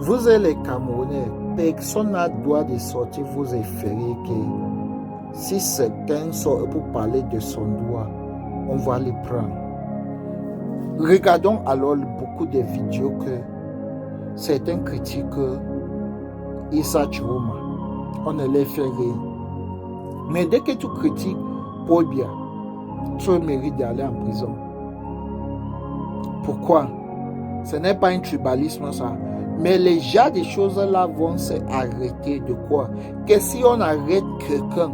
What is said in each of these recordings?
Vous êtes les Camerounais, personne n'a droit de sortir vous effraier que si certains sortent pour parler de son droit, on va les prendre. Regardons alors beaucoup de vidéos que certains critiquent Issa Chiroma. On ne les fait rien. Mais dès que tu critiques Paul Biya, tu mérites d'aller en prison. Pourquoi? Ce n'est pas un tribalisme ça. Mais les gens des choses là vont s'arrêter de quoi? Que si on arrête quelqu'un,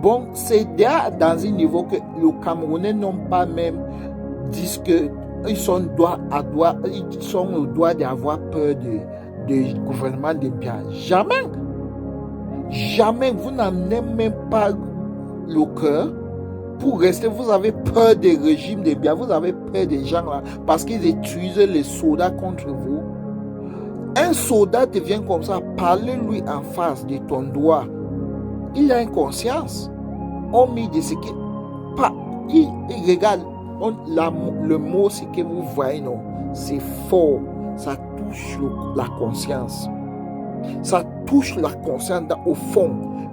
bon, c'est déjà dans un niveau que les Camerounais n'ont pas même dit qu'ils sont au droit d'avoir peur du gouvernement de Biya. Jamais. Jamais. Vous n'amenez même pas le cœur pour rester. Vous avez peur des régimes de Biya. Vous avez peur des gens là parce qu'ils utilisent les soldats contre vous. Un soldat te vient comme ça, parle-lui en face de ton droit. Il a une conscience. On met de ce qui... Il regarde, le mot, ce que vous voyez, non, c'est fort. Ça touche la conscience. Ça touche la conscience au fond.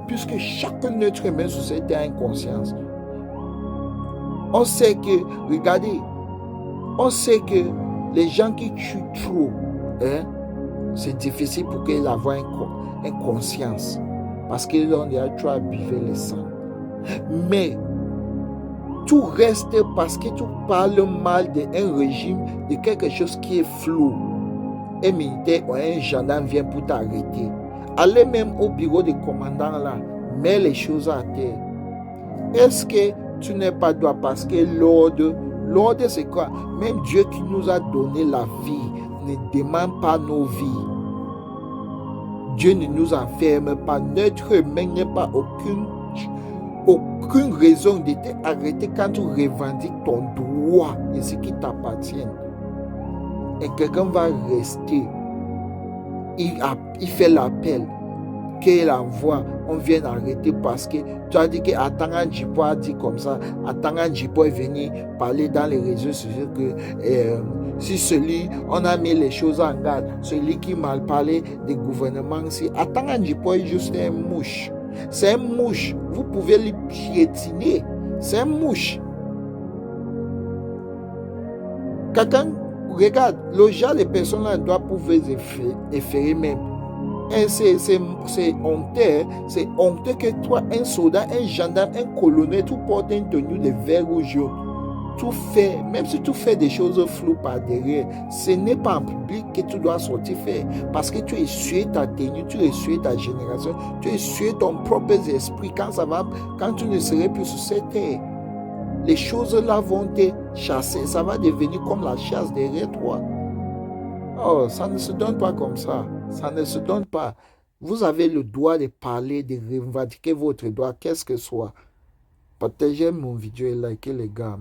Puisque chaque être humain sur cette terre a une conscience. On sait que, regardez, on sait que les gens qui tuent trop, c'est difficile pour qu'ils aient une conscience. Parce qu'ils ont déjà trop abusé le sang. Mais tout reste parce que tu parles mal d'un régime, de quelque chose qui est flou. Un militaire ou un gendarme vient pour t'arrêter. Allez même au bureau du commandant là, mets les choses à terre. Est-ce que tu n'es pas droit parce que l'ordre c'est quoi? Même Dieu qui nous a donné la vie ne demande pas nos vies. Dieu ne nous enferme pas. Notre humain n'a pas aucune raison de t'arrêter quand tu revendiques ton droit et ce qui t'appartient. Et quelqu'un va rester. Il fait l'appel qu'il envoie. On vient arrêter parce que tu as dit que Atanga Djipo a dit comme ça. Atanga Djipo est venu parler dans les réseaux sociaux que si on a mis les choses en garde, celui qui mal parlé des gouvernements, si Atanga Djipo est juste un mouche. C'est un mouche. Vous pouvez le piétiner. C'est un mouche. Quelqu'un, regarde, le genre de personnes là doivent pouvoir effeuiller même. Et c'est honteux. C'est honteux que toi, un soldat, un gendarme, un colonel, tu portes une tenue de vert ou jaune. Tu fais, même si tu fais des choses floues par derrière, ce n'est pas en public que tu dois sortir faire. Parce que tu essuies ta tenue, tu essuies ta génération, tu essuies ton propre esprit quand tu ne serais plus sur cette terre. Les choses là vont te chasser, ça va devenir comme la chasse derrière toi. Oh, ça ne se donne pas comme ça. Ça ne se donne pas. Vous avez le droit de parler, de revendiquer votre droit, qu'est-ce que ce soit. Partagez mon vidéo et likez les gars.